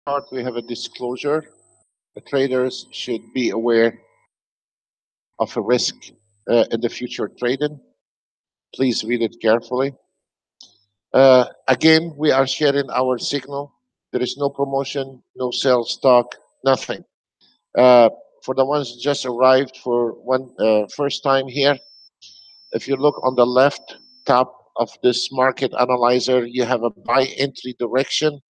chart, we have a disclosure. The traders should be aware of a risk in the future trading. Please read it carefully. Again, we are sharing our signal. There is no promotion, no sales talk, nothing. Uh, for the ones just arrived for one first time here, if you look on the left top of this market analyzer, you have a buy entry direction.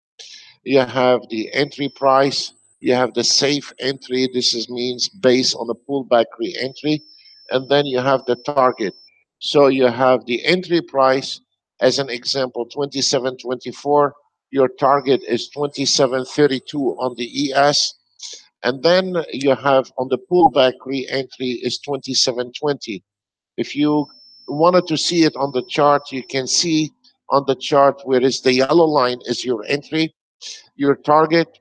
You have the entry price. You have the safe entry. This is means based on the pullback re-entry, and then you have the target. So you have the entry price as an example, 27.24. Your target is 27.32 on the ES, and then you have on the pullback re-entry is 27.20. If you wanted to see it on the chart, you can see on the chart where is the yellow line is your entry, your target,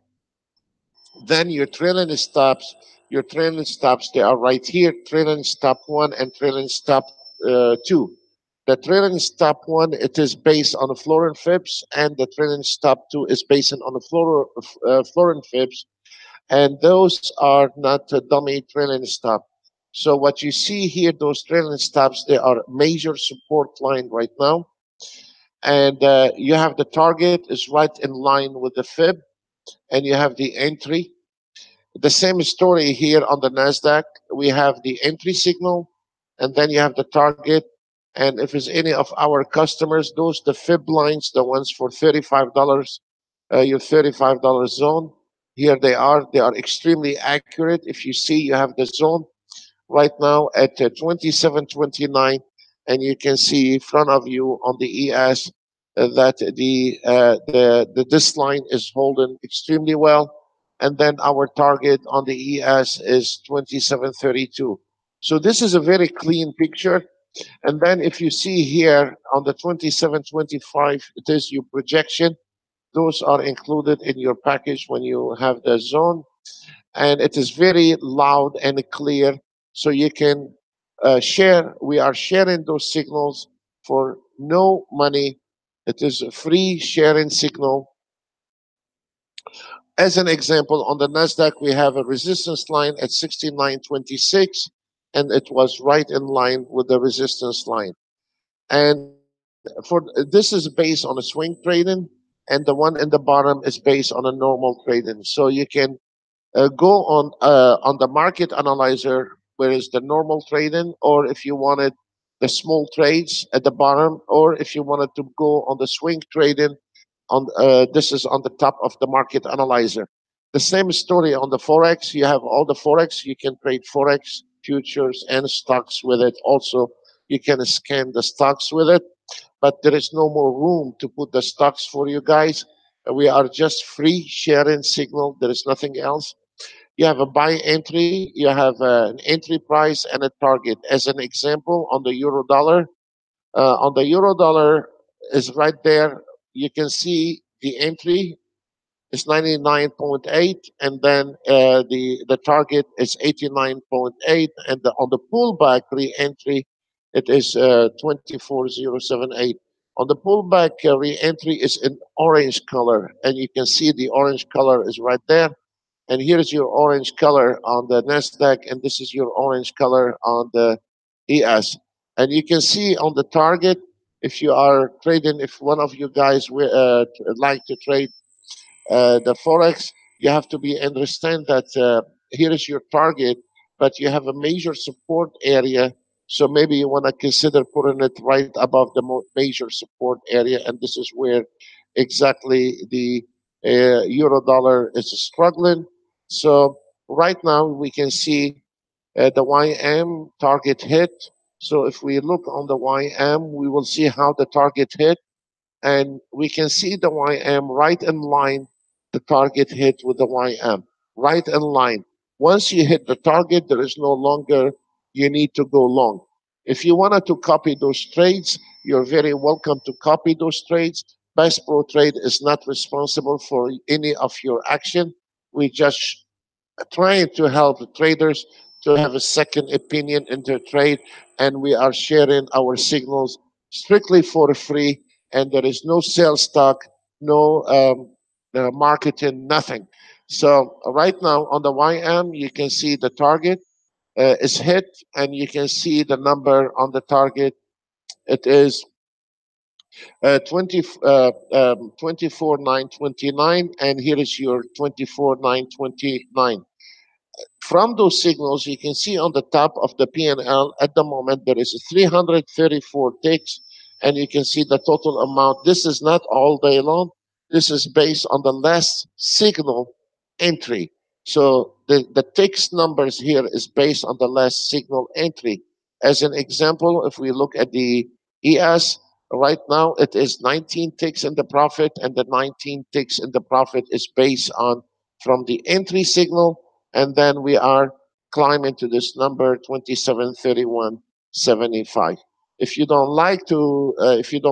then your trailing stops. Your trailing stops, they are right here. Trailing stop one and trailing stop two. The trailing stop one, it is based on the floor and fibs, and the trailing stop two is based on the floor and fibs, and those are not a dummy trailing stop. So what you see here, those trailing stops, they are major support line right now, and you have the target is right in line with the fib, and you have the entry. The same story here on the Nasdaq. We have the entry signal, and then you have the target. And if it's any of our customers, those the fib lines, the ones for $35, your $35 zone. Here they are. They are extremely accurate. If you see, you have the zone right now at 27.29, and you can see in front of you on the ES that the this line is holding extremely well, and then our target on the ES is 27.32. So this is a very clean picture. And then if you see here on the 27.25, it is your projection. Those are included in your package when you have the zone, and it is very loud and clear, so you can share. We are sharing those signals for no money. It is a free sharing signal. As an example, on the Nasdaq we have a resistance line at 69.26, and it was right in line with the resistance line. And for this is based on a swing trading, and the one in the bottom is based on a normal trading. So you can go on the market analyzer, where is the normal trading, or if you wanted the small trades at the bottom, or if you wanted to go on the swing trading, on this is on the top of the market analyzer. The same story on the forex. You have all the forex. You can trade forex futures and stocks with it. Also, you can scan the stocks with it, but there is no more room to put the stocks for you guys. We are just free sharing signal. There is nothing else. You have a buy entry, you have an entry price and a target. As an example, on the euro dollar is right there. You can see the entry is 99.8, and then the target is 89.8, and on the pullback re-entry, it is 24078. On the pullback re-entry is in orange color, and you can see the orange color is right there, and here's your orange color on the Nasdaq, and this is your orange color on the ES. And you can see on the target, if you are trading, if one of you guys like to trade the forex, you have to be understand that here is your target, but you have a major support area. So maybe you want to consider putting it right above the major support area, and this is where exactly the euro dollar is struggling. So right now we can see the YM target hit. So if we look on the YM, we will see how the target hit, and we can see the YM right in line, the target hit with the YM, right in line. Once you hit the target, there is no longer you need to go long. If you wanted to copy those trades, you're very welcome to copy those trades. Bass Pro Trade is not responsible for any of your action. We just trying to help the traders to have a second opinion in their trade, and we are sharing our signals strictly for free, and there is no sales stock, no marketing, nothing. So right now on the YM, you can see the target is hit, and you can see the number on the target. It is 24,929, and here is your 24,929. From those signals, you can see on the top of the P&L at the moment there is 334 ticks, and you can see the total amount. This is not all day long. This is based on the last signal entry. So the ticks numbers here is based on the last signal entry. As an example, if we look at the ES, right now it is 19 ticks in the profit, and the 19 ticks in the profit is based on from the entry signal, and then we are climbing to this number 2731.75. If you don't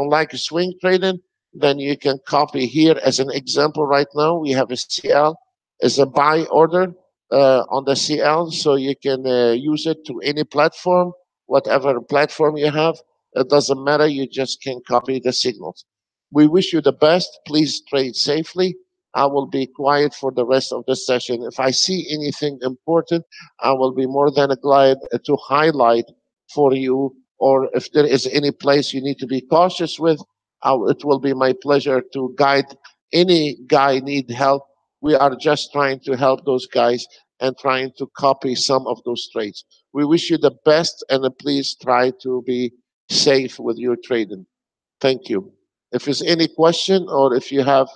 like swing trading, then you can copy here as an example. Right now we have a CL as a buy order on the CL, so you can use it to any platform, whatever platform you have. It doesn't matter. You just can copy the signals. We wish you the best. Please trade safely. I will be quiet for the rest of the session. If I see anything important, I will be more than glad to highlight for you. Or if there is any place you need to be cautious with, it will be my pleasure to guide any guy need help. We are just trying to help those guys and trying to copy some of those trades. We wish you the best, and please try to be safe with your trading. Thank you. If there's any question, or if you have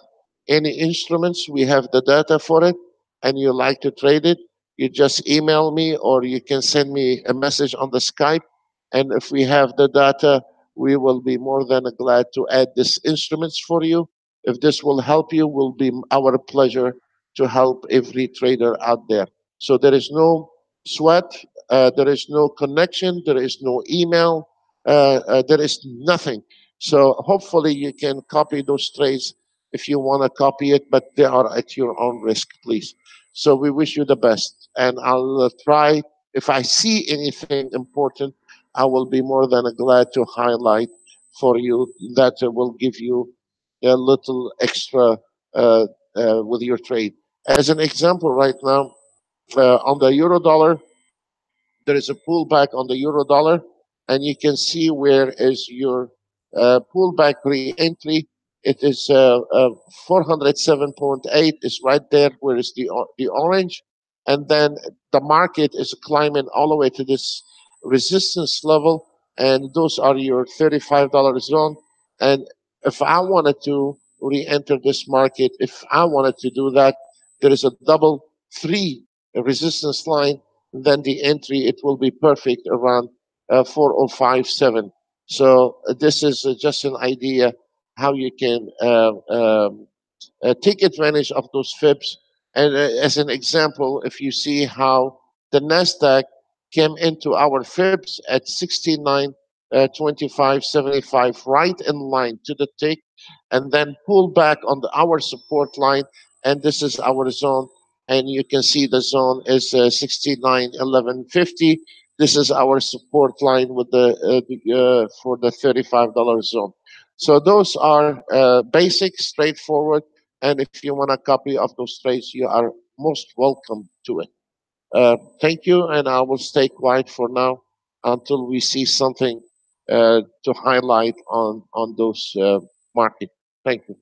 any instruments, we have the data for it, and you like to trade it, you just email me, or you can send me a message on the Skype. And if we have the data, we will be more than glad to add these instruments for you. If this will help you, will be our pleasure to help every trader out there. So there is no sweat, there is no connection, there is no email, there is nothing. So hopefully you can copy those trades if you want to copy it, but they are at your own risk, please. So we wish you the best, and I'll try. If I see anything important, I will be more than glad to highlight for you that will give you a little extra with your trade. As an example, right now on the euro dollar, there is a pullback on the euro dollar, and you can see where is your pullback re-entry. It is 407.8 is right there where is the orange, and then the market is climbing all the way to this resistance level, and those are your $35 zone. And if I wanted to re-enter this market, if I wanted to do that, there is a double three resistance line, then the entry, it will be perfect around 4057. So this is just an idea how you can take advantage of those fibs. And as an example, if you see how the Nasdaq came into our fibs at 69 25.75, right in line to the tick, and then pull back on our support line, and this is our zone. And you can see the zone is 69.1150. This is our support line with for the $35 zone. So those are basic, straightforward, and if you want a copy of those trades, you are most welcome to it. Thank you, and I will stay quiet for now until we see something to highlight on those market. Thank you.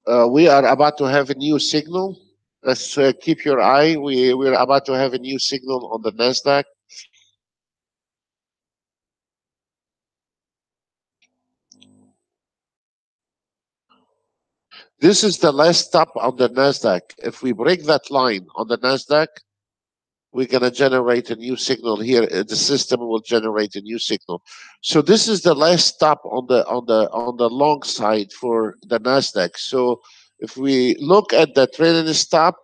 We are about to have a new signal. Let's keep your eye. We're about to have a new signal on the Nasdaq. This is the last stop on the Nasdaq. If we break that line on the Nasdaq, we're going to generate a new signal here. The system will generate a new signal. So this is the last stop on the long side for the Nasdaq. So if we look at the trailing stop,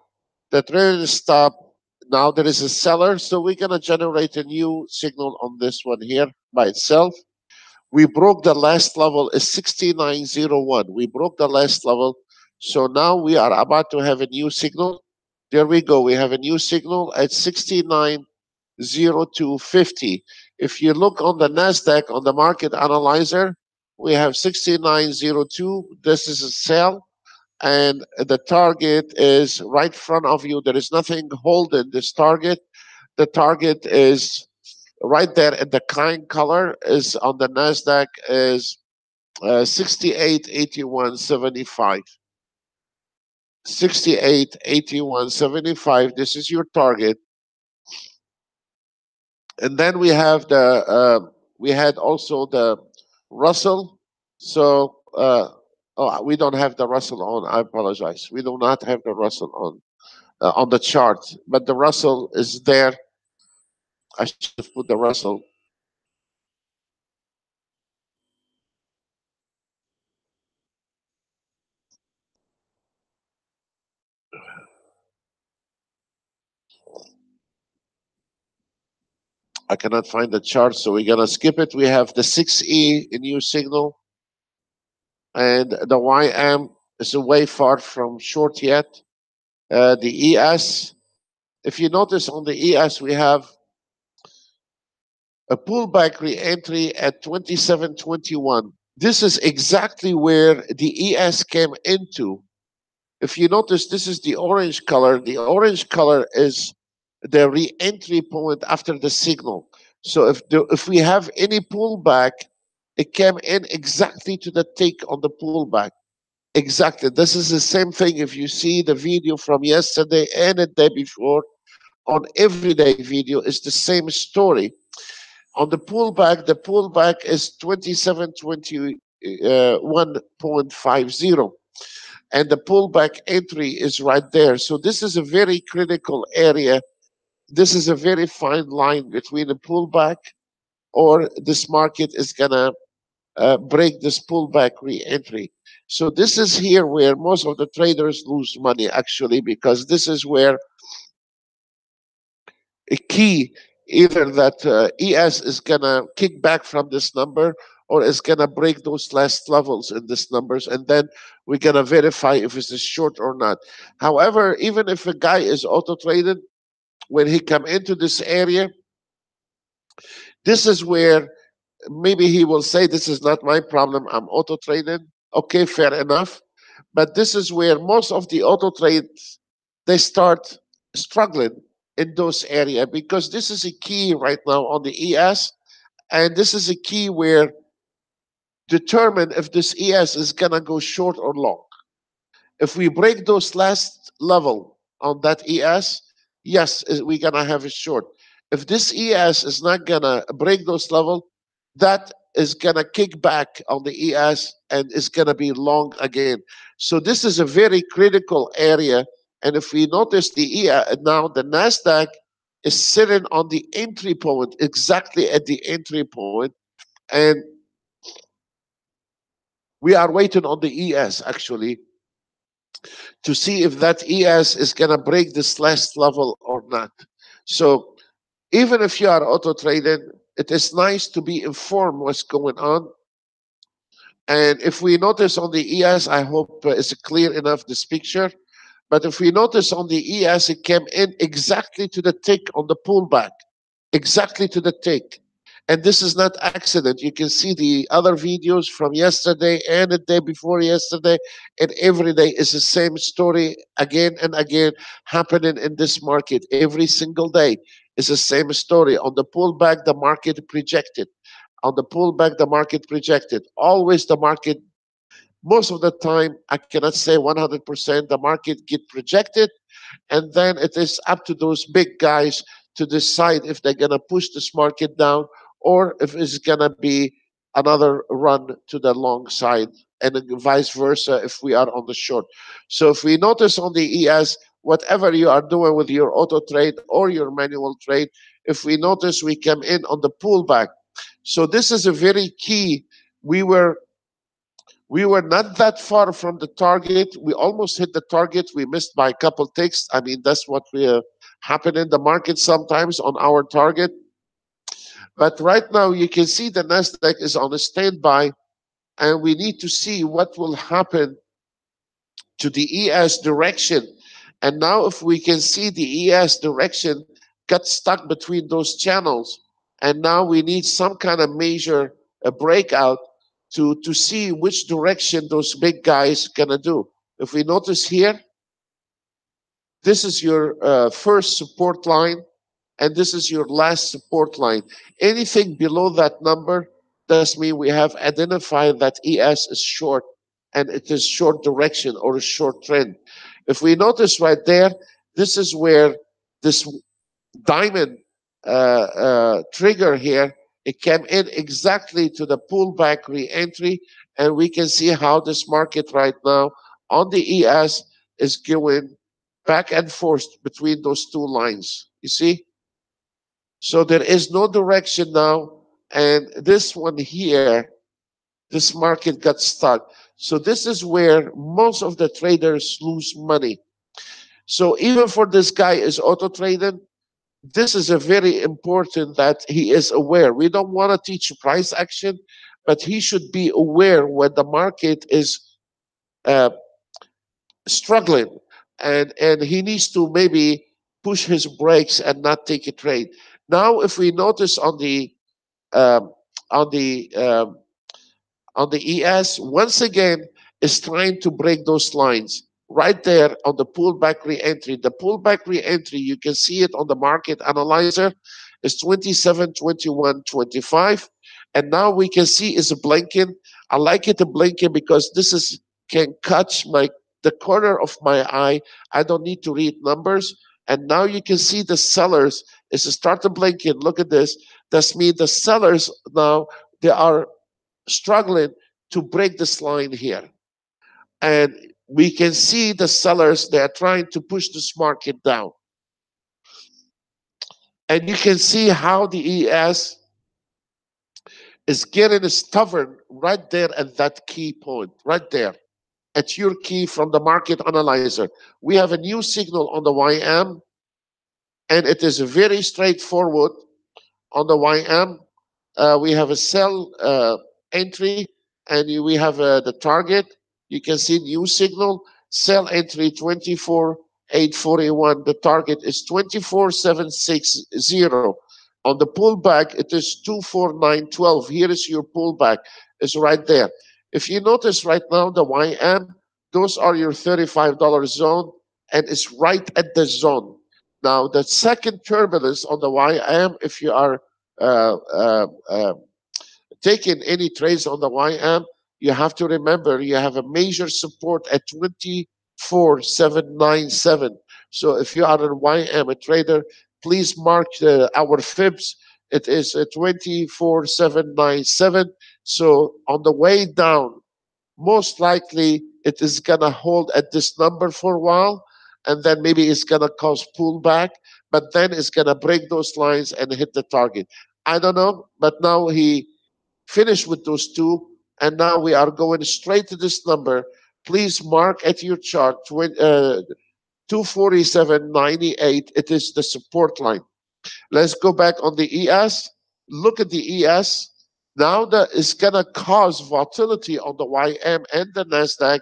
now there is a seller. So we're going to generate a new signal on this one here by itself. We broke the last level is 6901. We broke the last level. So now we are about to have a new signal. There we go. We have a new signal at 690250. If you look on the NASDAQ on the market analyzer, we have 6902. This is a sell, and the target is right in front of you. There is nothing holding this target. The target is right there in the kind color is on the NASDAQ is 6881.75. 6881.75. This is your target. And then we have we had also the Russell. So oh, we don't have the Russell on. I apologize. We do not have the Russell on the chart, but the Russell is there. I should have put the Russell. I cannot find the chart, so we're gonna skip it. We have the 6E in new signal, and the YM is way far from short yet. The ES, if you notice on the ES, we have a pullback re-entry at 2721. This is exactly where the ES came into. If you notice, this is the orange color. The orange color is the re-entry point after the signal. So if we have any pullback, it came in exactly to the tick on the pullback. Exactly. This is the same thing if you see the video from yesterday and the day before. On everyday video, it's the same story. On the pullback is 2721.50. And the pullback entry is right there. So this is a very critical area. This is a very fine line between a pullback or this market is going to break this pullback re-entry. So this is here where most of the traders lose money actually, because this is where a key either that ES is going to kick back from this number or is going to break those last levels in this numbers, and then we're going to verify if it's a short or not. However, even if a guy is auto traded, when he come into this area, this is where maybe he will say, this is not my problem, I'm auto traded. Okay, fair enough. But this is where most of the auto trades, they start struggling in those areas, because this is a key right now on the ES, and this is a key where determine if this ES is gonna go short or long. If we break those last level on that ES, yes, we're gonna have a short. If this ES is not gonna break those level, that is gonna kick back on the ES and it's gonna be long again. So this is a very critical area. And if we notice the ES now, the Nasdaq is sitting on the entry point, exactly at the entry point, and we are waiting on the ES actually to see if that ES is going to break this last level or not. So even if you are auto trading, it is nice to be informed what's going on. And if we notice on the ES, I hope it's clear enough this picture. But if we notice on the ES, it came in exactly to the tick on the pullback, exactly to the tick. And this is not accident. You can see the other videos from yesterday and the day before yesterday, and every day is the same story again and again happening in this market. Every single day is the same story. On the pullback, the market projected. On the pullback, the market projected. Always the market Most of the time, I cannot say 100%, the market get rejected, and then it is up to those big guys to decide if they're going to push this market down or if it's going to be another run to the long side, and then vice versa if we are on the short. So if we notice on the ES, whatever you are doing with your auto trade or your manual trade, if we notice we come in on the pullback. So this is a very key. We were we were not that far from the target. We almost hit the target. We missed by a couple ticks. I mean, that's what we happen in the market sometimes on our target. But right now, you can see the Nasdaq is on a standby, and we need to see what will happen to the ES direction. And now, if we can see the ES direction got stuck between those channels, and now we need some kind of major breakout to see which direction those big guys gonna do. If we notice here, this is your first support line, and this is your last support line. Anything below that number does mean we have identified that ES is short, and it is short direction or a short trend. If we notice right there, this is where this diamond trigger here, it came in exactly to the pullback re-entry, and we can see how this market right now on the ES is going back and forth between those two lines. You see? So there is no direction now, and this one here, this market got stuck. So this is where most of the traders lose money. So even for this guy is auto trading, this is a very important that he is aware. We don't want to teach price action, but he should be aware when the market is uh, struggling, and he needs to maybe push his brakes and not take a trade. Now, if we notice um, on the um, on the ES, once again, is trying to break those lines right there on the pullback re-entry. The pullback re-entry, you can see it on the market analyzer, is 27, 21, 25. And now we can see is blinking. I like it to blinking because this is can catch the corner of my eye. I don't need to read numbers. And now you can see the sellers is starting blinking. Look at this. That's mean the sellers now they are struggling to break this line here. And we can see the sellers, they are trying to push this market down. And you can see how the ES is getting stubborn right there at that key point, right there. At your key from the market analyzer. We have a new signal on the YM, and it is very straightforward on the YM. We have a sell entry, and we have the target. You can see new signal, sell entry 24,841. The target is 24,760. On the pullback, it is 24912. Here is your pullback. It's right there. If you notice right now, the YM, those are your $35 zone, and it's right at the zone. Now, the second turbulence on the YM, if you are uh, uh, uh, taking any trades on the YM, you have to remember you have a major support at 24,797. So if you are a YM, a trader, please mark our fibs. It is 24,797. So on the way down, most likely it is going to hold at this number for a while, and then maybe it's going to cause pullback, but then it's going to break those lines and hit the target. I don't know, but now he finished with those two, and now we are going straight to this number. Please mark at your chart 247.98. It is the support line. Let's go back on the ES. Look at the ES. Now that is going to cause volatility on the YM and the NASDAQ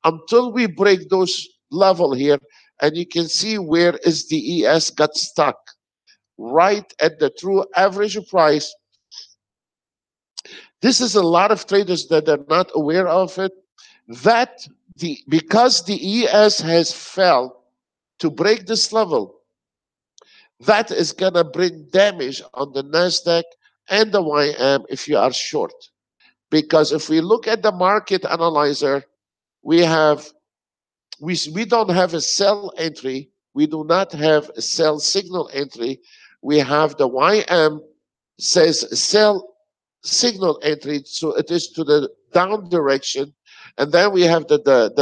until we break those level here. And you can see where is the ES got stuck. Right at the true average price. This is a lot of traders that are not aware of it. That because the ES has failed to break this level, that is gonna bring damage on the Nasdaq and the YM if you are short. Because if we look at the market analyzer, we have we don't have a sell entry. We do not have a sell signal entry. We have the YM says sell signal entry, so it is to the down direction, and then we have the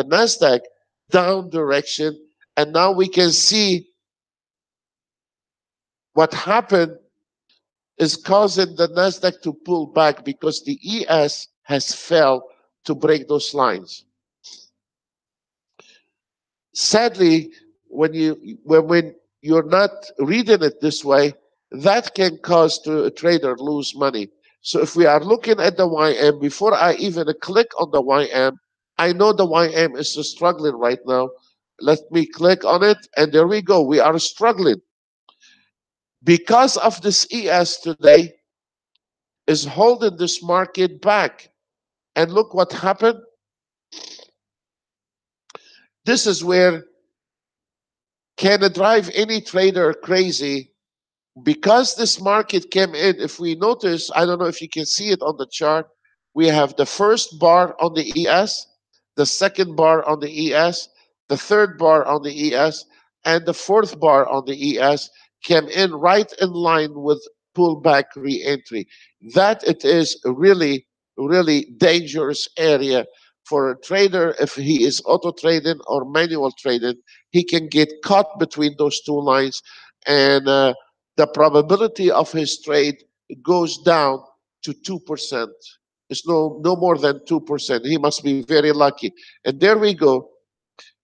Nasdaq down direction, and now we can see what happened is causing the Nasdaq to pull back because the ES has fell to break those lines. Sadly, when you're not reading it this way, that can cause to a trader lose money. So if we are looking at the YM, before I even click on the YM, I know the YM is struggling right now. Let me click on it, and there we go. We are struggling. Because of this ES today is holding this market back. And look what happened. This is where can drive any trader crazy. Because this market came in, if we notice, I don't know if you can see it on the chart, we have the first bar on the ES, the second bar on the ES, the third bar on the ES, and the fourth bar on the ES came in right in line with pullback re-entry. That it is a really, really dangerous area for a trader. If he is auto trading or manual trading, he can get caught between those two lines, and the probability of his trade goes down to 2%. It's no more than 2%. He must be very lucky. And there we go.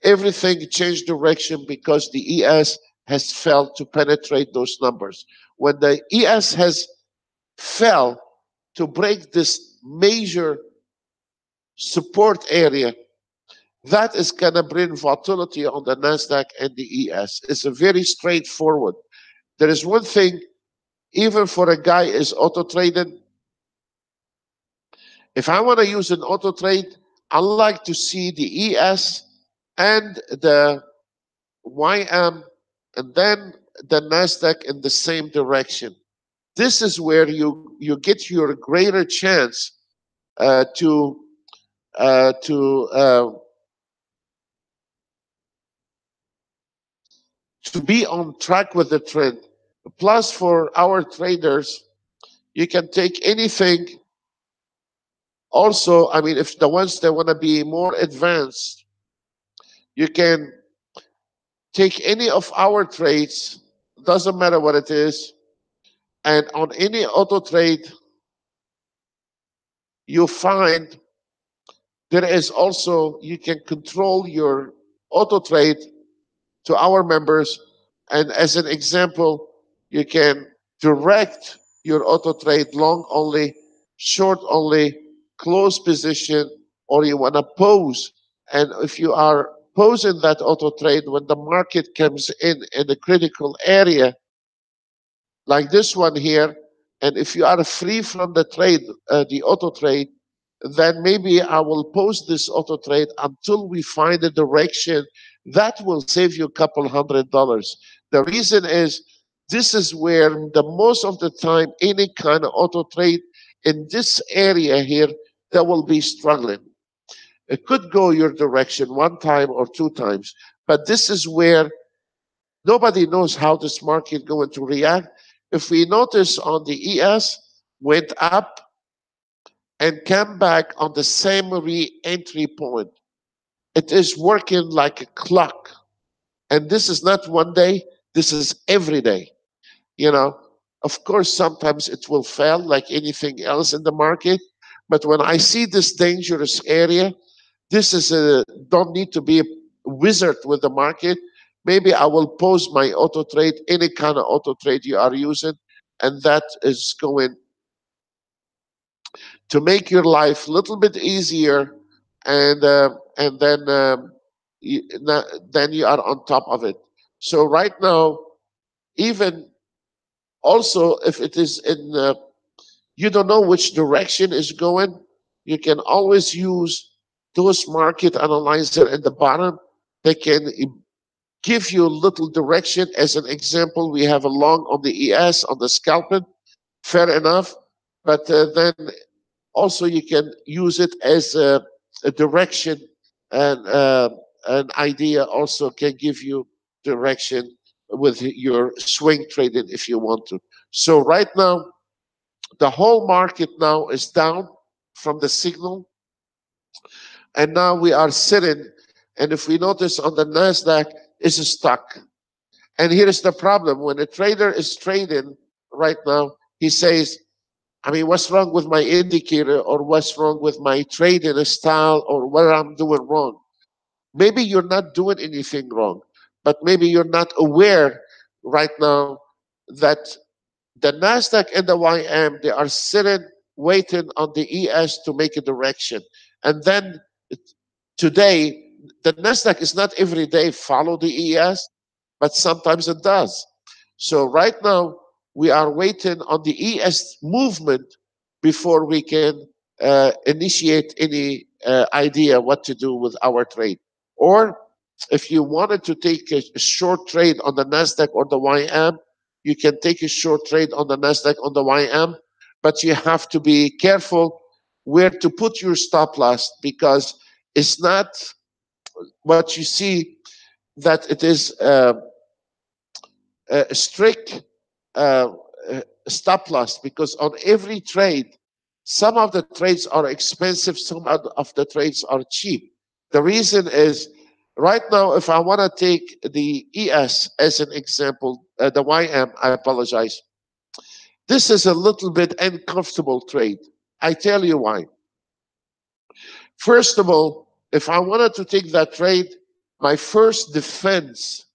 Everything changed direction because the ES has failed to penetrate those numbers. When the ES has failed to break this major support area, that is going to bring volatility on the NASDAQ and the ES. It's a very straightforward. There is one thing, even for a guy is auto trading, if I want to use an auto trade, I like to see the ES and the YM and then the NASDAQ in the same direction. This is where you get your greater chance to uh, to uh, to be on track with the trend. Plus, for our traders, you can take anything. Also, I mean, if the ones that want to be more advanced, you can take any of our trades, doesn't matter what it is, and on any auto trade, you find there is also, you can control your auto trade to our members. And as an example, you can direct your auto trade long only, short only, close position, or you want to pose. And if you are posing that auto trade when the market comes in a critical area, like this one here, and if you are free from the trade, the auto trade, then maybe I will post this auto trade until we find a direction that will save you a couple $100. The reason is this is where the most of the time any kind of auto trade in this area here that will be struggling. It could go your direction one time or two times, but this is where nobody knows how this market going to react. If we notice on the ES went up and came back on the same re-entry point, it is working like a clock. And this is not one day, this is every day. You know, of course, sometimes it will fail like anything else in the market. But when I see this dangerous area, this is a don't need to be a wizard with the market. Maybe I will pose my auto trade, any kind of auto trade you are using, and that is going to make your life a little bit easier, and then then you are on top of it. So right now, even also if it is in you don't know which direction is going, you can always use those market analyzer at the bottom. They can give you a little direction. As an example, we have a long on the ES on the scalping, fair enough. But then Also, you can use it as a direction, and an idea also can give you direction with your swing trading if you want to. So right now, the whole market now is down from the signal, and now we are sitting. And if we notice on the Nasdaq, is stuck. And here is the problem: when a trader is trading right now, he says, I mean, what's wrong with my indicator, or what's wrong with my trading style, or what I'm doing wrong? Maybe you're not doing anything wrong, but maybe you're not aware right now that the Nasdaq and the YM, they are sitting waiting on the ES to make a direction. And then today, the Nasdaq is not every day follow the ES, but sometimes it does. So right now, we are waiting on the ES movement before we can initiate any idea what to do with our trade. Or if you wanted to take a short trade on the Nasdaq or the YM, you can take a short trade on the Nasdaq on the YM, but you have to be careful where to put your stop loss, because it's not what you see that it is a strict uh, stop loss, because on every trade, some of the trades are expensive, some of the trades are cheap. The reason is, right now, if I want to take the ES as an example, the YM, I apologize. This is a little bit uncomfortable trade. I tell you why. First of all, if I wanted to take that trade, my first defense,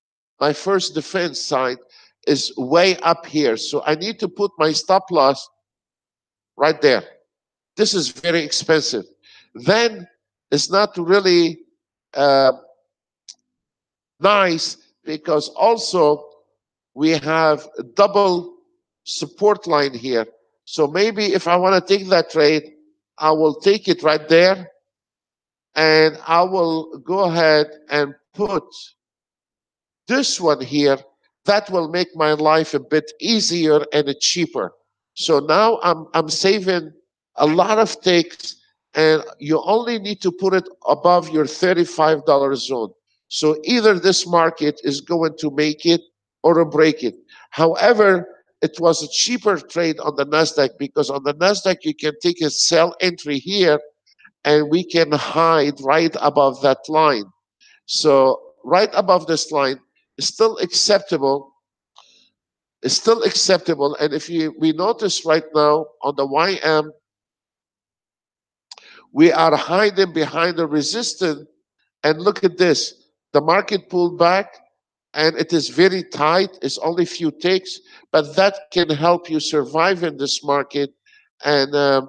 my first defense side is way up here. So I need to put my stop loss right there. This is very expensive. Then it's not really uh, nice, because also we have a double support line here. So maybe if I want to take that trade, I will take it right there, and I will go ahead and put this one here. That will make my life a bit easier and cheaper. So now I'm saving a lot of ticks, and you only need to put it above your $35 zone. So either this market is going to make it or break it. However, it was a cheaper trade on the Nasdaq, because on the Nasdaq you can take a sell entry here, and we can hide right above that line. So right above this line is still acceptable. It's still acceptable. And if we notice right now on the YM, we are hiding behind the resistance. And look at this. The market pulled back, and it is very tight. It's only a few ticks, but that can help you survive in this market. And that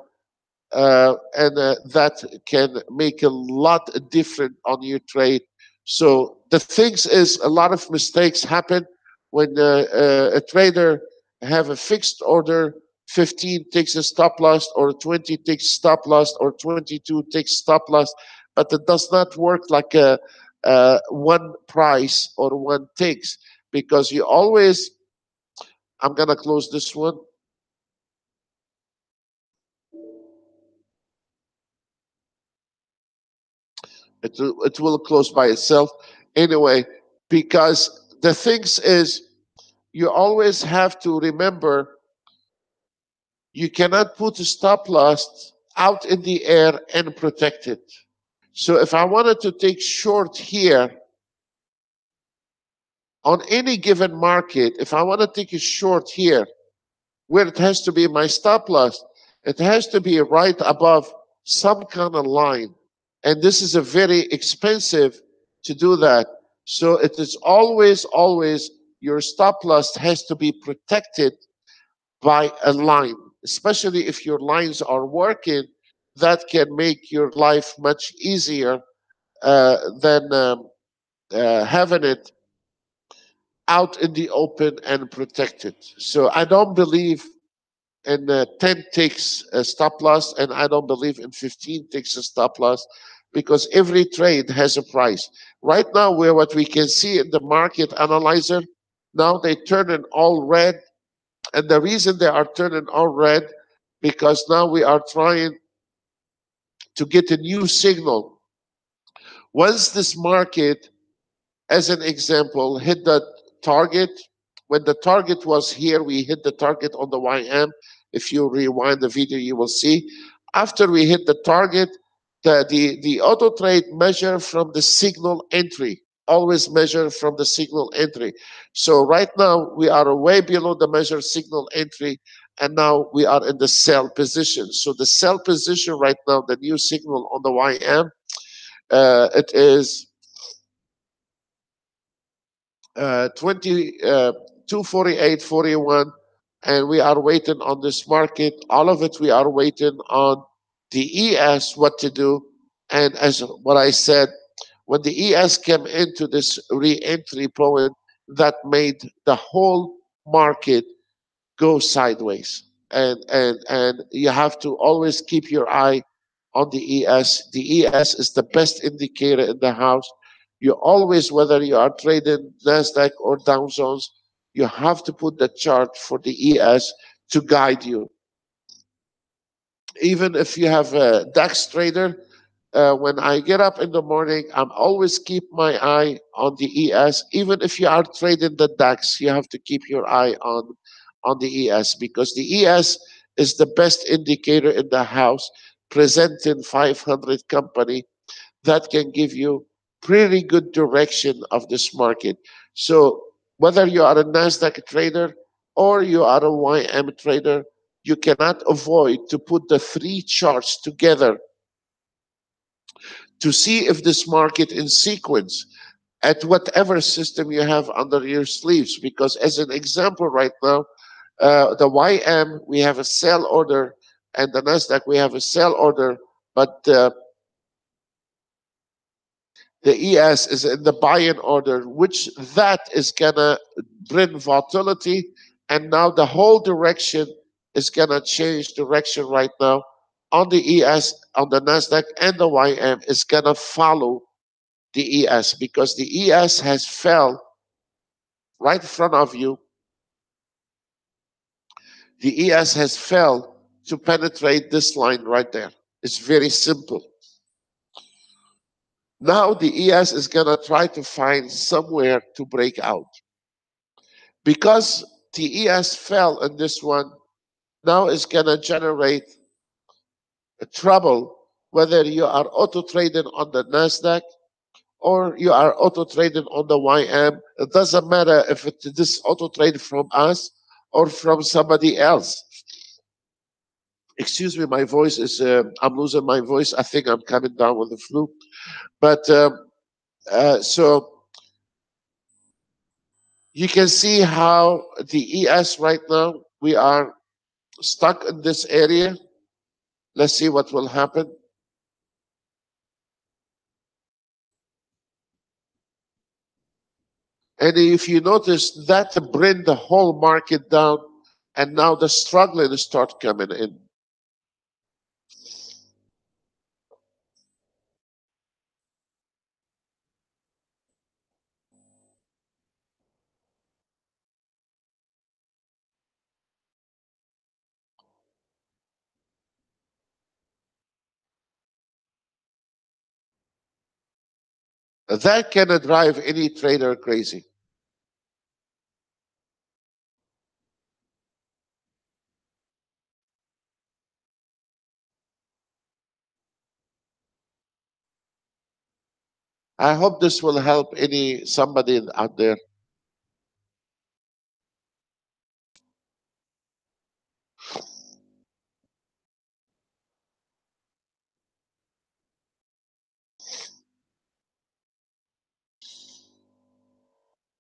can make a lot different on your trade. So the things is, a lot of mistakes happen when a trader have a fixed order. 15 takes a stop loss, or 20 takes stop loss, or 22 takes stop loss, but it does not work like a one price or one takes, because you always. I'm gonna close this one. It will close by itself anyway, because the things is, you always have to remember, you cannot put a stop loss out in the air and protect it. So if I wanted to take short here on any given market, if I want to take a short here, where it has to be my stop loss, it has to be right above some kind of line. And this is a very expensive to do that. So it is always your stop loss has to be protected by a line, especially if your lines are working. That can make your life much easier than having it out in the open and protected. So I don't believe in 10 ticks stop loss, and I don't believe in 15 ticks stop loss, because every trade has a price. Right now, where what we can see in the market analyzer, now they turning all red, and the reason they are turning all red, because now we are trying to get a new signal. Once this market, as an example, hit the target, when the target was here, we hit the target on the YM. If you rewind the video, you will see. After we hit the target, the auto trade measure from the signal entry. Always measure from the signal entry. So right now we are way below the measured signal entry, and now we are in the sell position. So the sell position right now, the new signal on the YM, it is 248.41, and we are waiting on this market. All of it, we are waiting on the ES what to do. And as what I said, when the ES came into this re-entry point, that made the whole market go sideways. And you have to always keep your eye on the ES. The ES is the best indicator in the house. You always, whether you are trading Nasdaq or Dow Jones, you have to put the chart for the ES to guide you. Even if you have a DAX trader, when I get up in the morning, I'm always keep my eye on the ES. Even if you are trading the DAX, you have to keep your eye on the ES, because the ES is the best indicator in the house, presenting 500 company that can give you pretty good direction of this market. So whether you are a Nasdaq trader or you are a YM trader, you cannot avoid to put the three charts together to see if this market in sequence at whatever system you have under your sleeves. Because as an example right now, the YM, we have a sell order, and the Nasdaq, we have a sell order, but the ES is in the buy-in order, which that is gonna bring volatility, and now the whole direction is gonna change direction right now on the ES, on the Nasdaq, and the YM is gonna follow the ES, because the ES has fell right in front of you. The ES has fell to penetrate this line right there. It's very simple. Now the ES is gonna try to find somewhere to break out. Because the ES fell in this one, now it's gonna generate a trouble, whether you are auto trading on the Nasdaq or you are auto trading on the YM. It doesn't matter if it's this auto trade from us or from somebody else. Excuse me, my voice is, I'm losing my voice. I think I'm coming down with the flu. But so you can see how the ES right now, we are stuck in this area. Let's see what will happen. And if you notice, that bring the whole market down, and now the struggling start coming in. That can drive any trader crazy. I hope this will help somebody out there.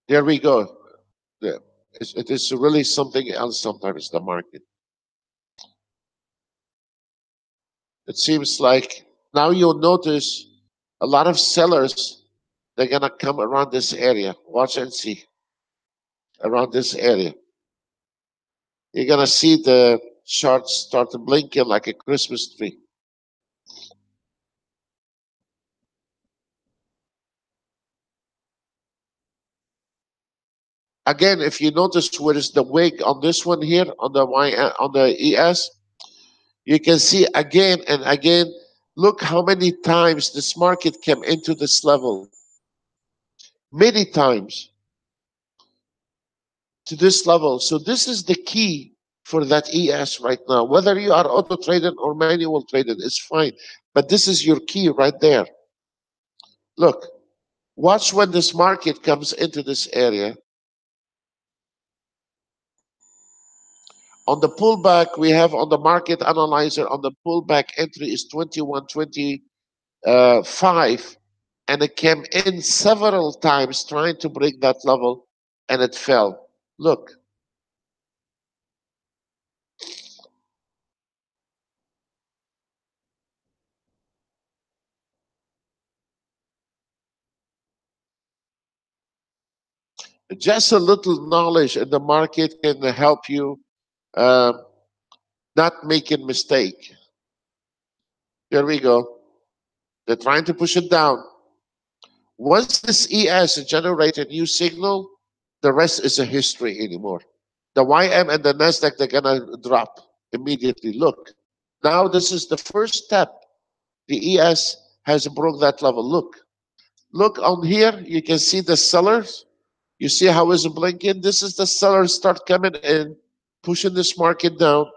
There we go. Yeah. It is really something else sometimes, the market. It seems like now you'll notice a lot of sellers, they're going to come around this area. Watch and see. Around this area. You're going to see the charts start blinking like a Christmas tree. Again, if you notice where is the wick on this one here on the ES, you can see again and again Look how many times this market came into this level. Many times to this level. So this is the key for that ES right now. Whether you are auto trading or manual trading, it's fine. But this is your key right there. Look, watch when this market comes into this area. On the pullback, we have on the market analyzer on the pullback entry is 21.25, and it came in several times trying to break that level, and it fell. Look, just a little knowledge in the market can help you uh, not make a mistake. Here we go. They're trying to push it down. Once this ES generates a new signal, the rest is a history anymore. The YM and the Nasdaq, they're gonna drop immediately. Look, now this is the first step. The ES has broke that level. Look on here. You can see the sellers. You see how it's blinking. This is the sellers start coming in, pushing this market down,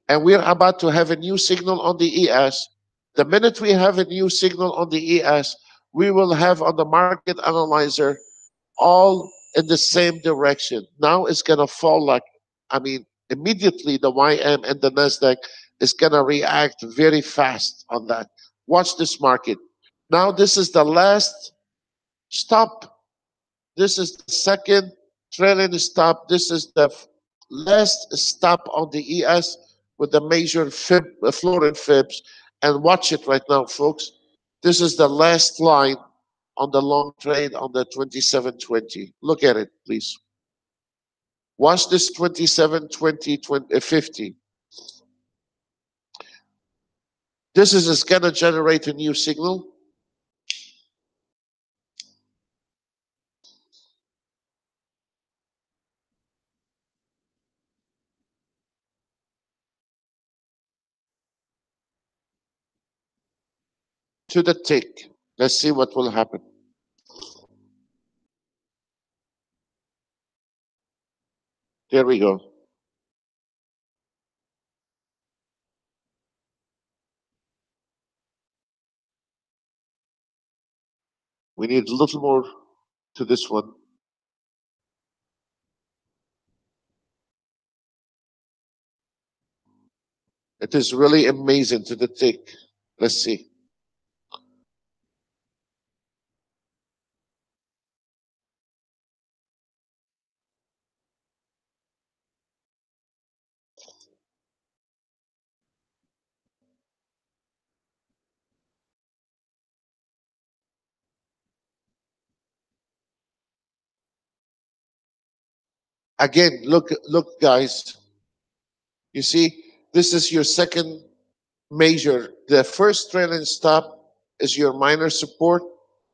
and we're about to have a new signal on the ES. The minute we have a new signal on the ES, we will have on the market analyzer all in the same direction. Now it's going to fall like, I mean, immediately the YM and the NASDAQ is going to react very fast on that. Watch this market. Now this is the last stop. This is the second trailing stop. This is the last stop on the ES with the major fib, floor and fibs. And watch it right now, folks. This is the last line on the long trade on the 2720. Look at it, please. Watch this 2720 50. This is going to generate a new signal. To the tick. Let's see what will happen. There we go. We need a little more to this one. It is really amazing to the tick. Let's see. Again, look, guys. You see, this is your second major. The first trailing stop is your minor support,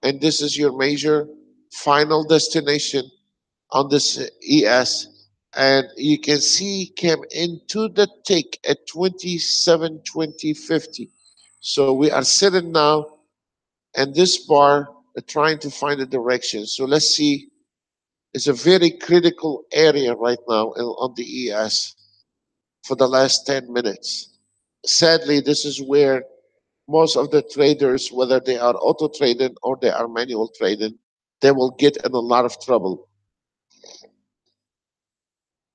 and this is your major final destination on this ES. And you can see came into the tick at 27.2050. So we are sitting now and this bar trying to find a direction. So let's see. It's a very critical area right now on the ES for the last 10 minutes. Sadly, this is where most of the traders, whether they are auto trading or they are manual trading, they will get in a lot of trouble.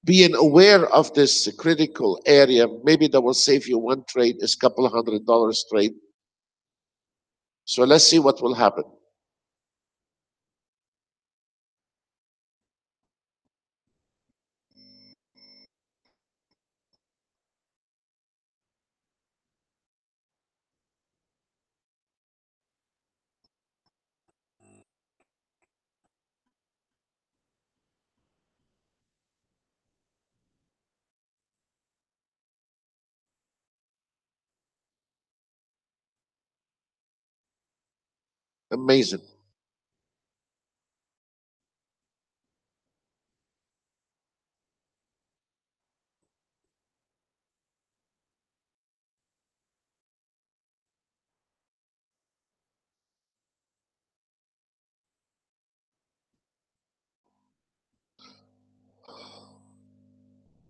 Being aware of this critical area, maybe that will save you one trade, is a couple of $100 trade. So let's see what will happen. Amazing.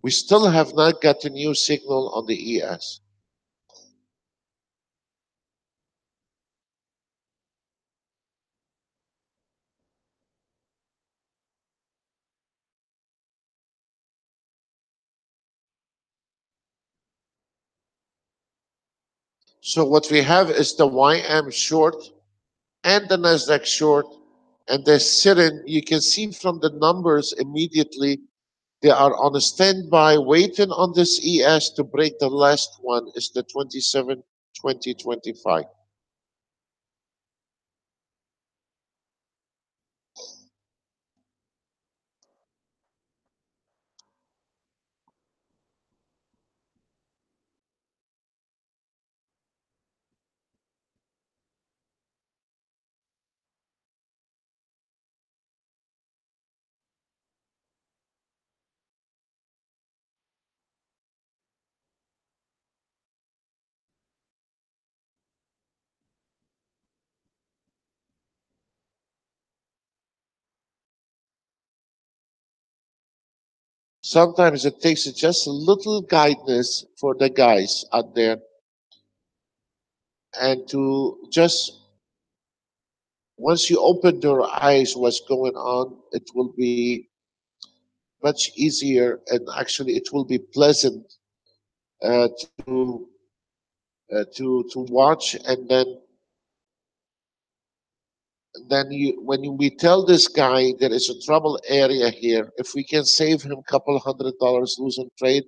We still have not got a new signal on the ES. So what we have is the YM short and the Nasdaq short, and they're sitting. You can see from the numbers immediately they are on a standby, waiting on this ES to break. The last one is the 27 2025. Sometimes it takes just a little guidance for the guys out there, and to just once you open their eyes what's going on, it will be much easier, and actually it will be pleasant to to watch. And then you when we tell this guy there is a trouble area here, if we can save him a couple $100 losing trade,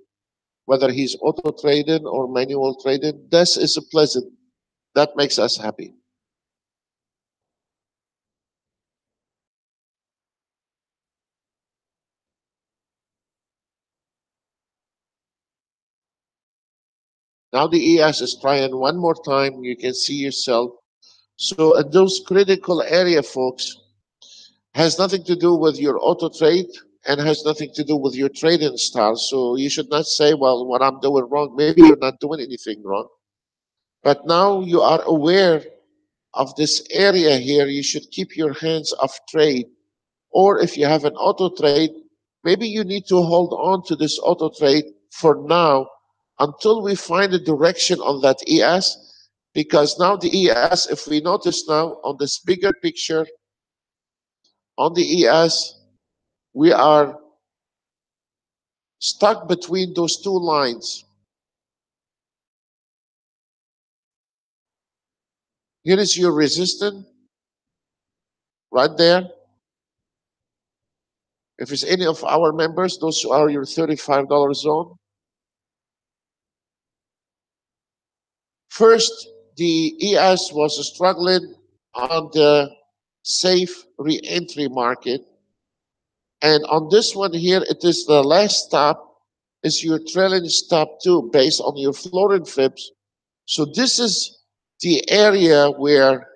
whether he's auto trading or manual trading, this is a pleasant. That makes us happy. Now the ES is trying one more time. You can see yourself. So at those critical area, folks, has nothing to do with your auto trade and has nothing to do with your trading style. So you should not say, well, what I'm doing wrong. Maybe you're not doing anything wrong. But now you are aware of this area here. You should keep your hands off trade. Or if you have an auto trade, maybe you need to hold on to this auto trade for now until we find a direction on that ES. Because now the ES, if we notice now on this bigger picture, on the ES, we are stuck between those two lines. Here is your resistance right there. If it's any of our members, those are your $35 zone. First, the ES was struggling on the safe re-entry market. And on this one here, it is the last stop, is your trailing stop too, based on your floating fibs. So this is the area where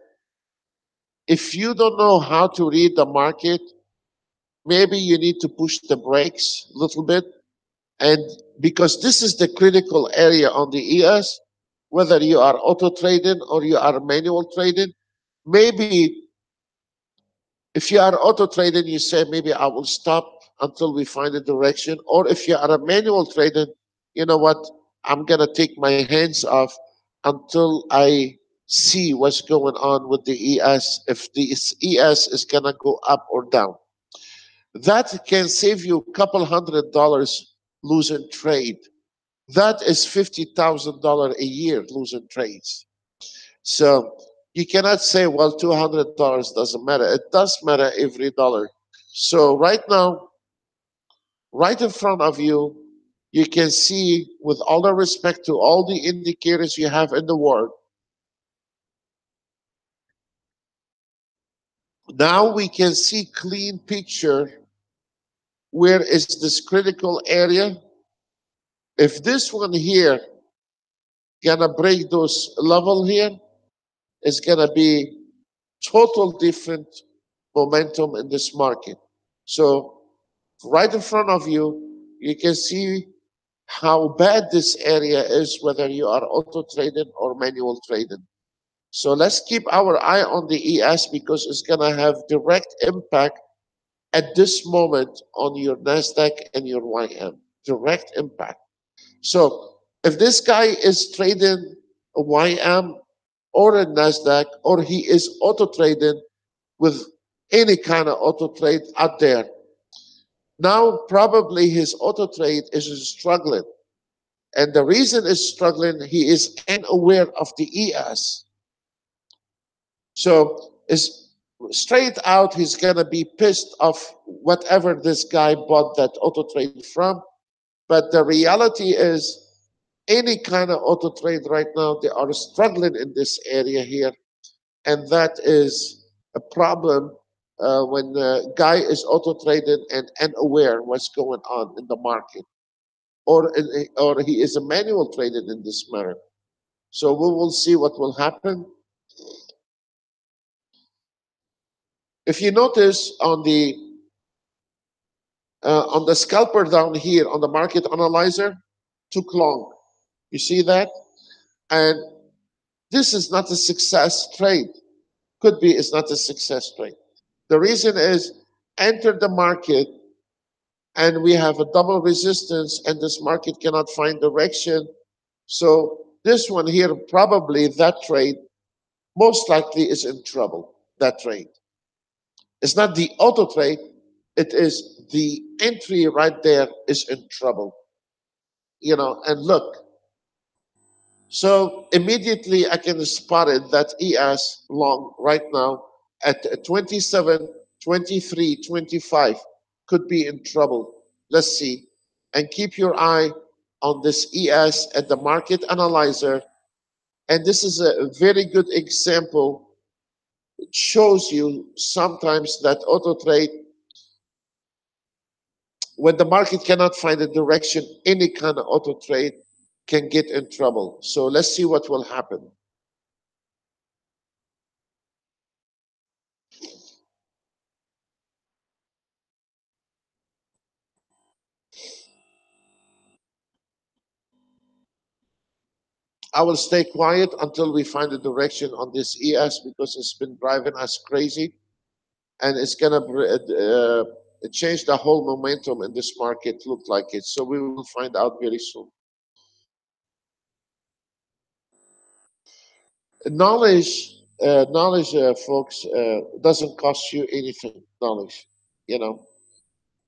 if you don't know how to read the market, maybe you need to push the brakes a little bit. And because this is the critical area on the ES, whether you are auto trading or you are manual trading, maybe if you are auto trading, you say, maybe I will stop until we find a direction. Or if you are a manual trader, you know what? I'm going to take my hands off until I see what's going on with the ES, if the ES is going to go up or down. That can save you a couple $100 losing trade. That is $50,000 a year losing trades. So you cannot say, well, $200 doesn't matter. It does matter every dollar. So right now, right in front of you, you can see, with all the respect to all the indicators you have in the world, now we can see clean picture. Where is this critical area? If this one here gonna break those level here, it's gonna be total different momentum in this market. So right in front of you, you can see how bad this area is, whether you are auto trading or manual trading. So let's keep our eye on the ES because it's gonna have direct impact at this moment on your NASDAQ and your YM. direct impact. So if this guy is trading a YM or a NASDAQ, or he is auto trading with any kind of auto trade out there, now probably his auto trade is struggling. And the reason is struggling, he is unaware of the ES. So is straight out, he's gonna be pissed off whatever this guy bought that auto trade from. But the reality is, any kind of auto trade right now, they are struggling in this area here, and that is a problem when the guy is auto trading and unaware what's going on in the market, or he is a manual trader in this matter. So we will see what will happen. If you notice on the scalper down here on the market analyzer, took long. You see that? And this is not a success trade. Could be it's not a success trade. The reason is enter the market and we have a double resistance and this market cannot find direction. So this one here, probably that trade most likely is in trouble, that trade. It's not the auto trade, it is the entry right there is in trouble. And look, so immediately I can spot it that ES long right now at 27, 23, 25 could be in trouble. Let's see. And keep your eye on this ES at the market analyzer. And this is a very good example. It shows you sometimes that auto trade, when the market cannot find a direction, any kind of auto trade can get in trouble. So let's see what will happen. I will stay quiet until we find a direction on this ES because it's been driving us crazy, and it's gonna change the whole momentum in this market. Look like it, so we will find out very soon. Knowledge, folks, doesn't cost you anything. Knowledge, you know,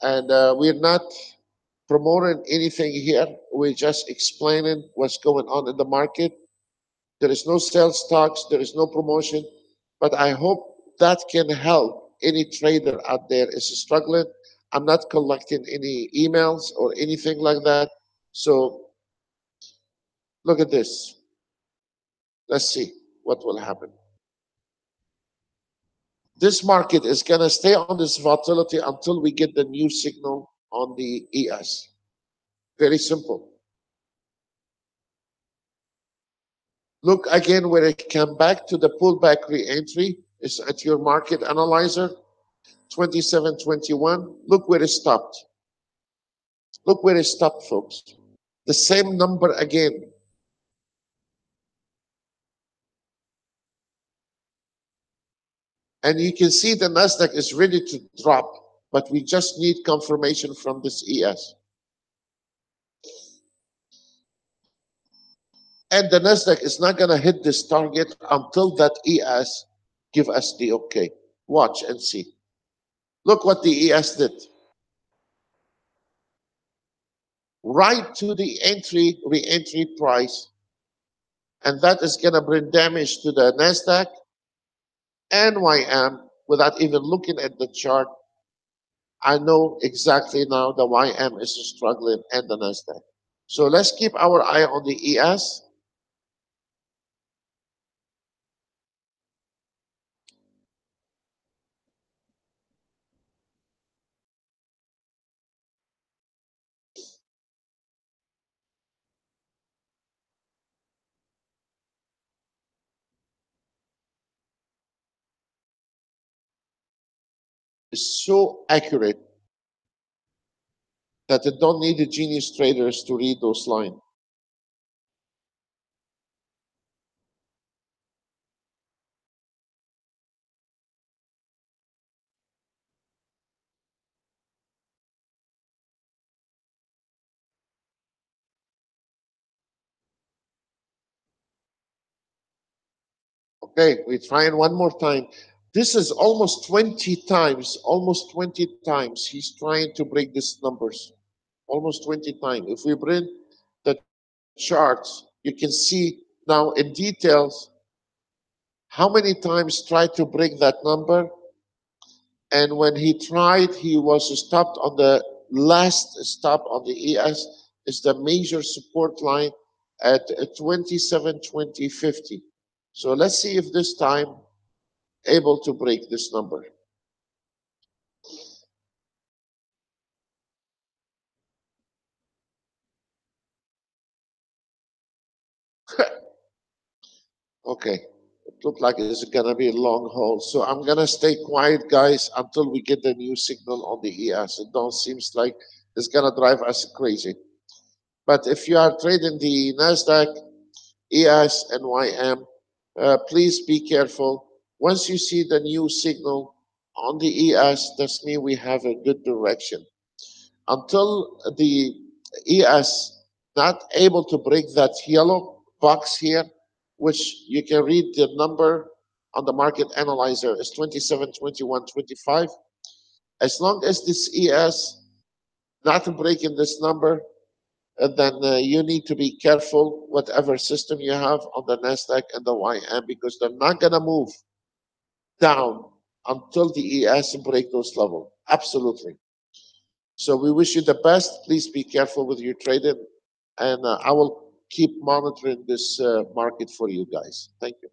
and we're not promoting anything here. We're just explaining what's going on in the market. There is no sales talks, there is no promotion, but I hope that can help any trader out there is struggling. I'm not collecting any emails or anything like that. So look at this. Let's see what will happen. This market is going to stay on this volatility until we get the new signal on the ES. Very simple. Look again where it came back to the pullback re-entry is at your market analyzer, 27.21. Look where it stopped. Look where it stopped, folks. The same number again. And you can see the Nasdaq is ready to drop, but we just need confirmation from this ES. And the Nasdaq is not going to hit this target until that ES give us the okay. Watch and see. Look what the ES did. Right to the re-entry price. And that is going to bring damage to the Nasdaq and YM without even looking at the chart. I know exactly now the YM is struggling and the Nasdaq. So let's keep our eye on the ES. It's so accurate that they don't need the genius traders to read those lines. Okay, we're trying one more time. This is almost 20 times he's trying to break these numbers. Almost 20 times. If we bring the charts, you can see now in details how many times tried to break that number. And when he tried, he was stopped on the last stop on the ES is the major support line at 27.2050. So let's see if this time able to break this number. Okay, it looked like it's gonna be a long hold. So I'm gonna stay quiet, guys, until we get the new signal on the ES. It don't seems like it's gonna drive us crazy. But if you are trading the Nasdaq, ES, and YM, please be careful. Once you see the new signal on the ES, that's mean we have a good direction. Until the ES not able to break that yellow box here, which you can read the number on the market analyzer is 27, 21, 25. As long as this ES not breaking this number, then you need to be careful whatever system you have on the Nasdaq and the YM because they're not going to move down until the ES break those levels. Absolutely. So we wish you the best. Please be careful with your trading, and I will keep monitoring this market for you guys. Thank you.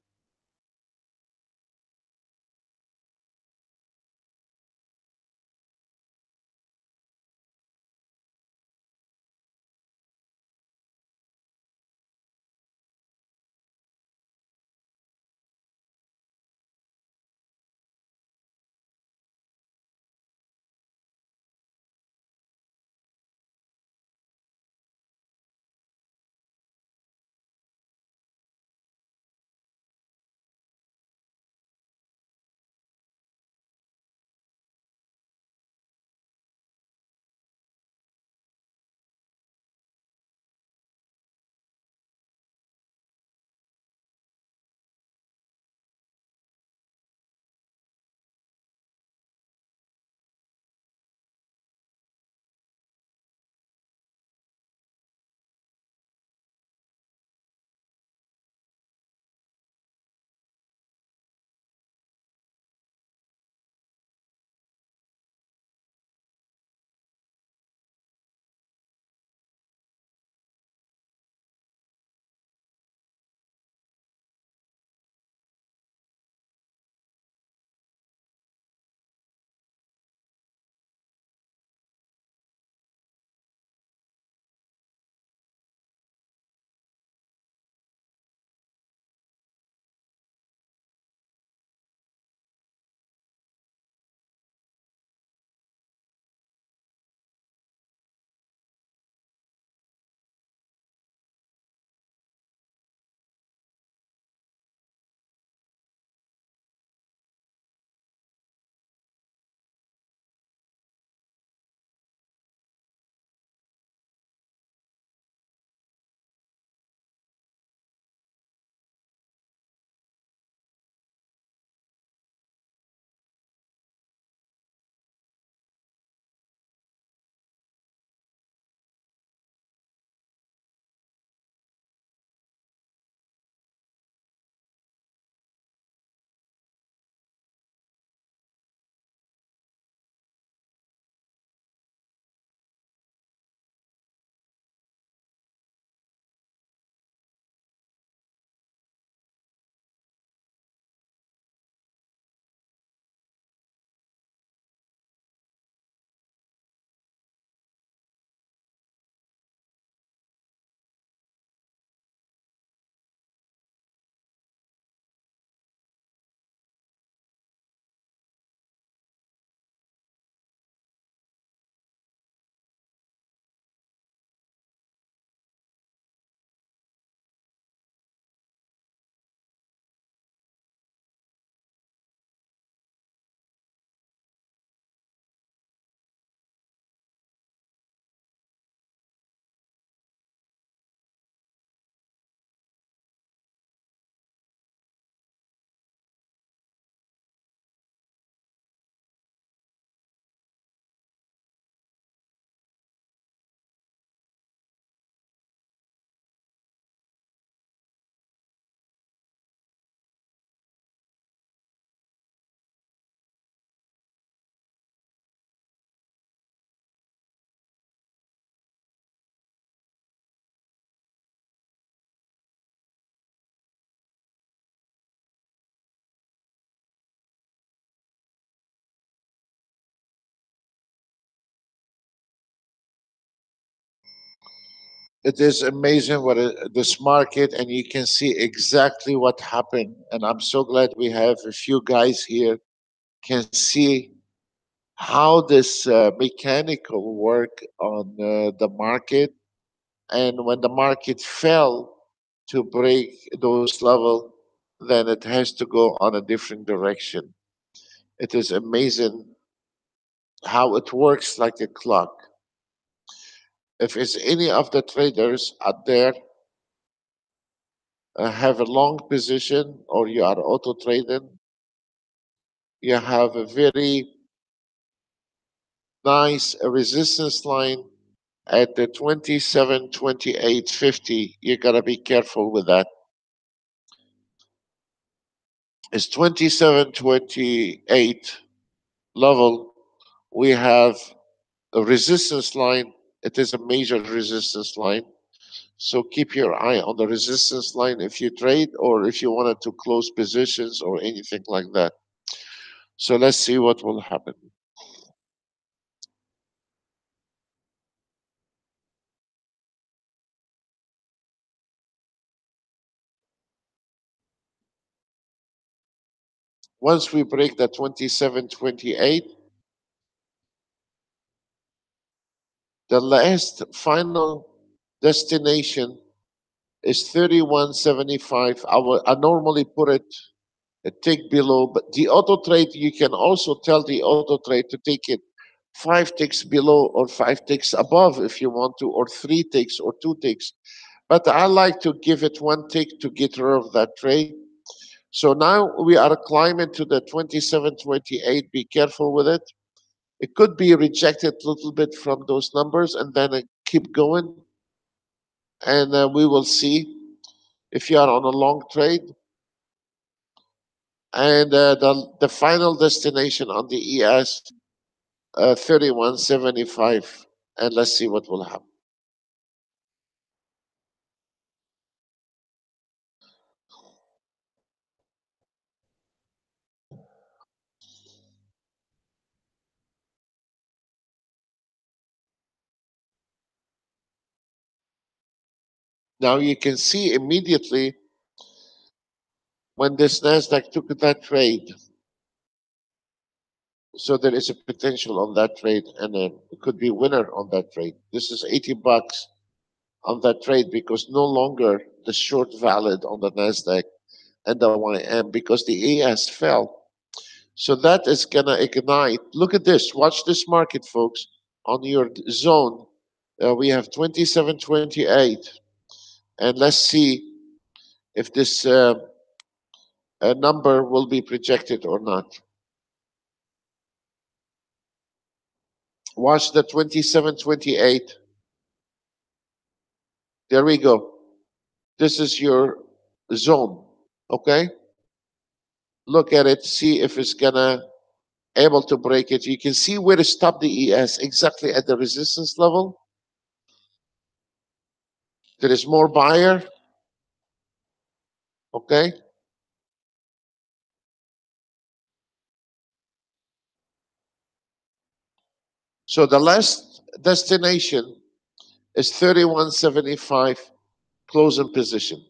It is amazing what this market, and you can see exactly what happened. And I'm so glad we have a few guys here can see how this mechanical work on the market. And when the market fell to break those level, then it has to go on a different direction. It is amazing how it works like a clock. If it's any of the traders out there have a long position or you are auto trading, you have a very nice resistance line at the 27, 28, 50. You gotta be careful with that. It's 27, 28 level. We have a resistance line. It is a major resistance line. So keep your eye on the resistance line if you trade or if you wanted to close positions or anything like that. So let's see what will happen. Once we break the 27, 28, the last final destination is 31.75. I normally put it a tick below, but the auto trade, you can also tell the auto trade to take it 5 ticks below or 5 ticks above if you want to, or 3 ticks or 2 ticks. But I like to give it 1 tick to get rid of that trade. So now we are climbing to the 27, 28. Be careful with it. It could be rejected a little bit from those numbers and then keep going. And we will see if you are on a long trade. And the final destination on the ES, 31.75. And let's see what will happen. Now you can see immediately when this NASDAQ took that trade. So there is a potential on that trade, and it could be winner on that trade. This is $80 on that trade because no longer the short valid on the Nasdaq and the YM because the ES fell. So that is gonna ignite. Look at this. Watch this market, folks. On your zone, we have 27.28, and let's see if this number will be projected or not. Watch the 27.28. There we go. This is your zone. Okay. Look at it. See if it's gonna able to break it. You can see where to stop the ES exactly at the resistance level. There is more buyer. Okay. So the last destination is 31.75 closing position.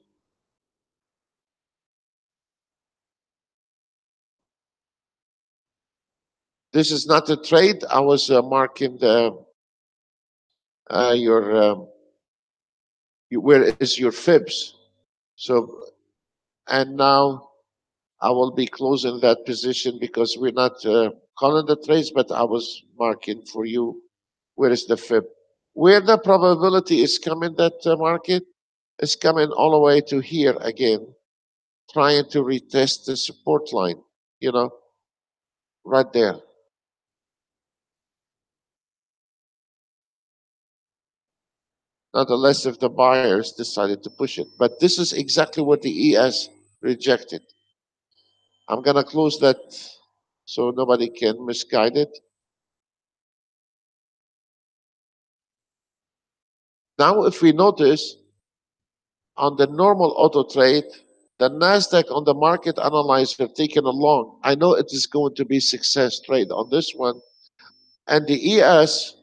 This is not a trade. I was marking the your where is your fibs. So and now I will be closing that position because we're not calling the trades, but I was marking for you where is the fib. Where the probability is coming that market is coming all the way to here again, trying to retest the support line, you know, right there. Nonetheless, if the buyers decided to push it. But this is exactly what the ES rejected. I'm going to close that so nobody can misguide it. Now, if we notice on the normal auto trade, the NASDAQ on the market analyzer taken along, I know it is going to be success trade on this one. And the ES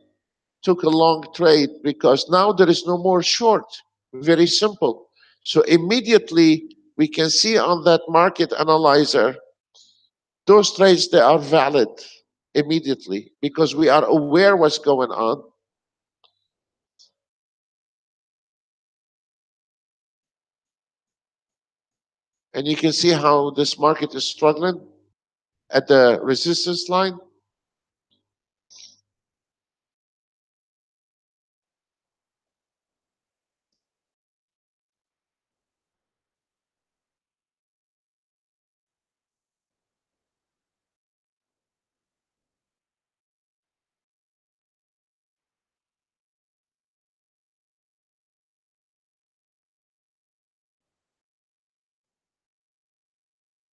took a long trade because now there is no more short. Very simple. So immediately we can see on that market analyzer those trades they are valid immediately because we are aware what's going on. And you can see how this market is struggling at the resistance line.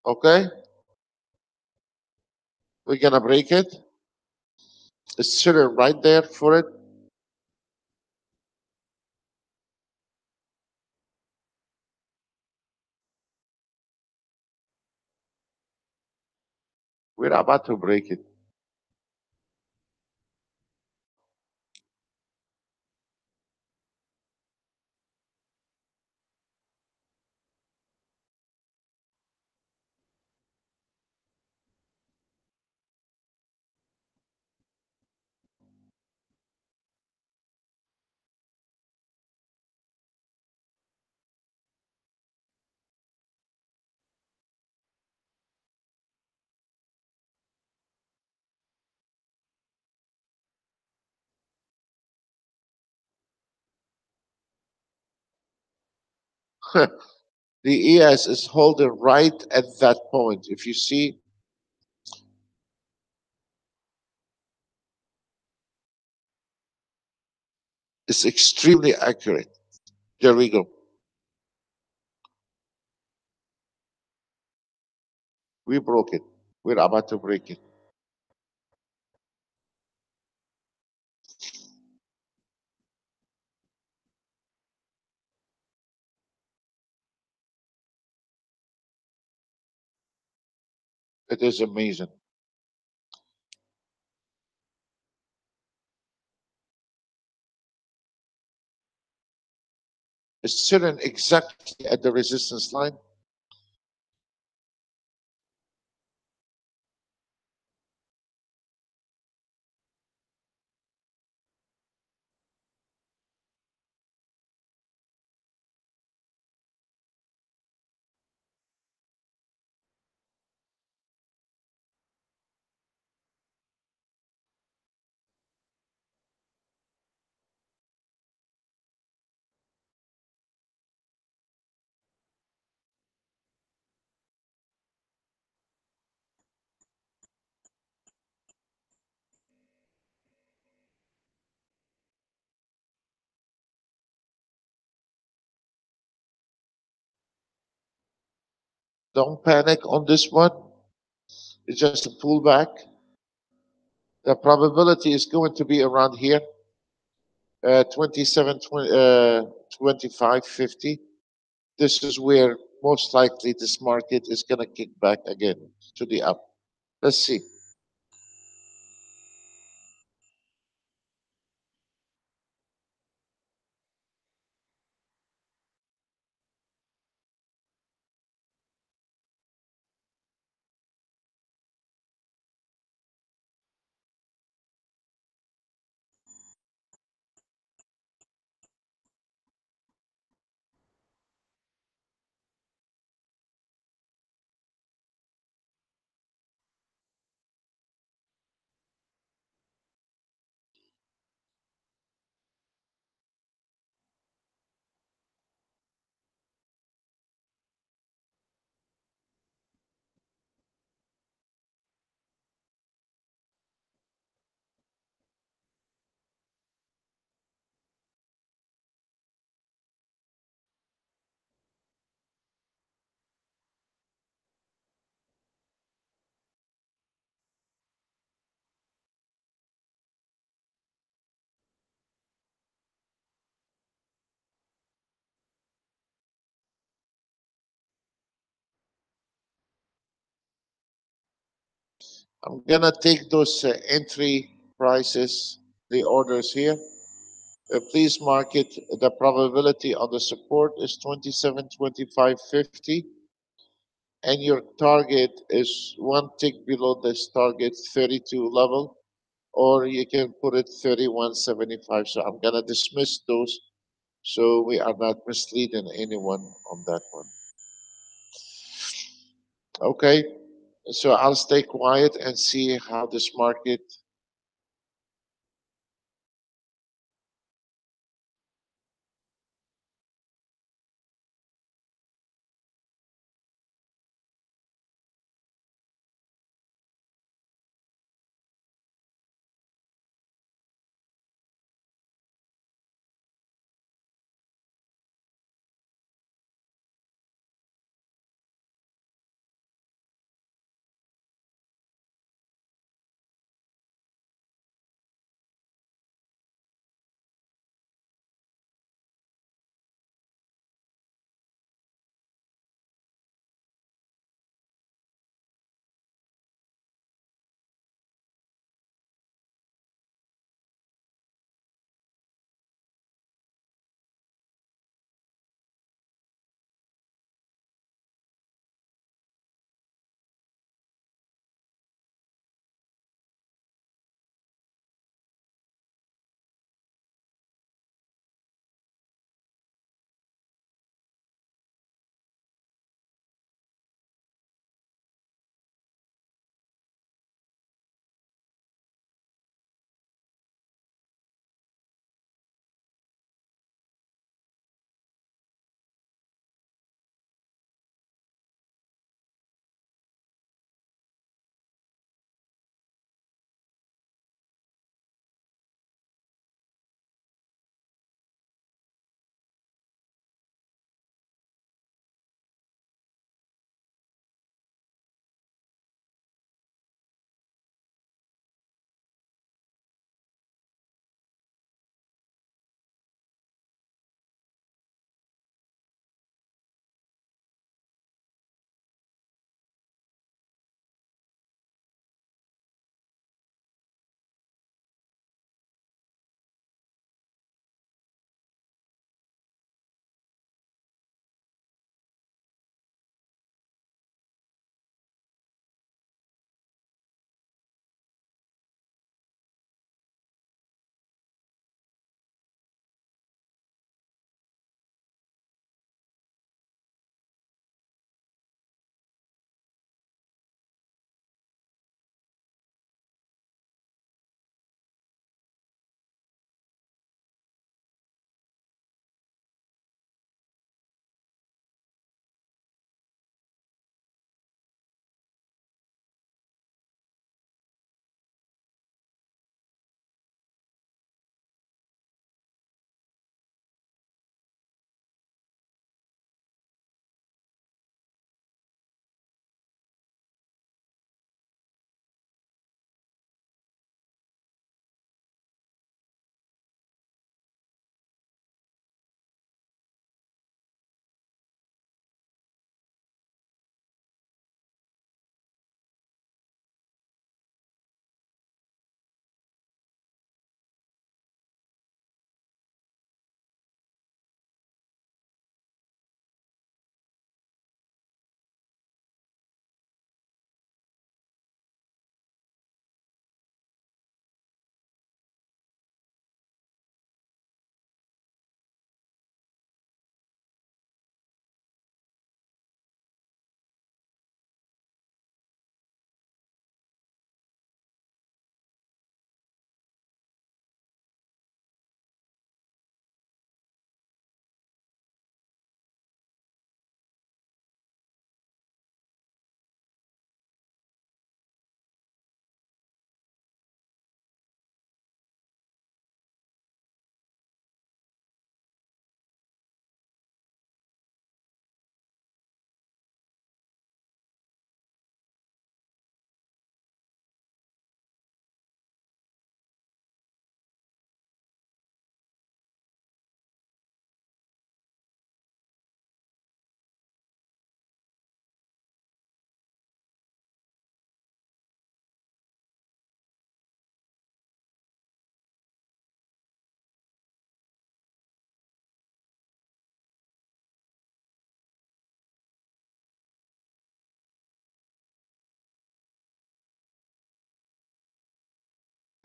Okay, we're gonna break it. It's sitting right there for it. We're about to break it. The ES is holding right at that point. If you see, it's extremely accurate. There we go. We broke it. We're about to break it. It is amazing. It's sitting exactly at the resistance line. Don't panic on this one. It's just a pullback. The probability is going to be around here, 27, 25, 50. This is where most likely this market is going to kick back again to the up. Let's see. I'm going to take those entry prices the orders here. Please mark it. The probability on the support is 27, 25, 50, and your target is one tick below this target 32 level, or you can put it 31.75. So I'm gonna dismiss those so we are not misleading anyone on that one. Okay, so I'll stay quiet and see how this market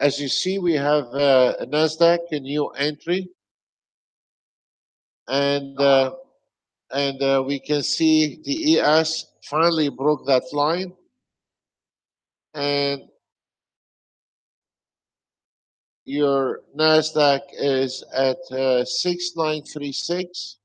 As you see, we have a Nasdaq, a new entry, and we can see the ES finally broke that line, and your Nasdaq is at 6936.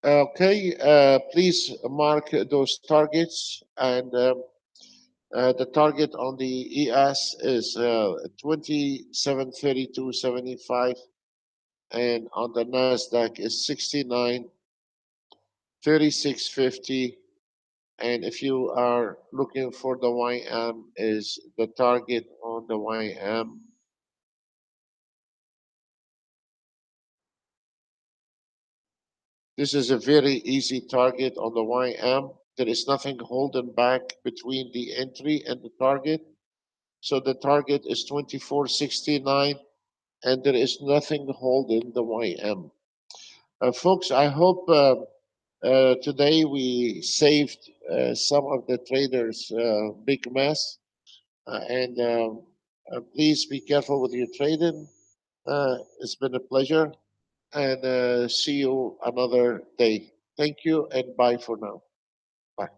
Okay, please mark those targets, and the target on the ES is 2732.75, and on the Nasdaq is 6936.50. And if you are looking for the YM, is the target on the YM. This is a very easy target on the YM. There is nothing holding back between the entry and the target. So the target is 2469, and there is nothing holding the YM. Folks, I hope today we saved some of the traders' big mess. And please be careful with your trading. It's been a pleasure, and see you another day. Thank you, and bye for now. Bye.